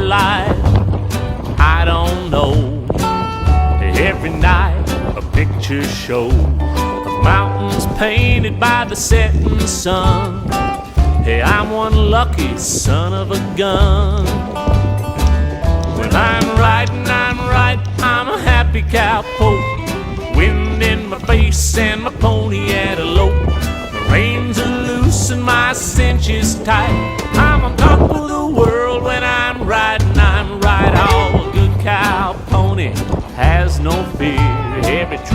life? I don't know. Every night a picture show of mountains painted by the setting sun. Hey, I'm one lucky son of a gun. When I'm riding, I'm right, I'm a happy cowpoke. Wind in my face and my pony at a lope. My reins are loose and my cinch is tight. I'm on top of the world when I'm riding, I'm right. Oh, a good cow pony has no fear. Every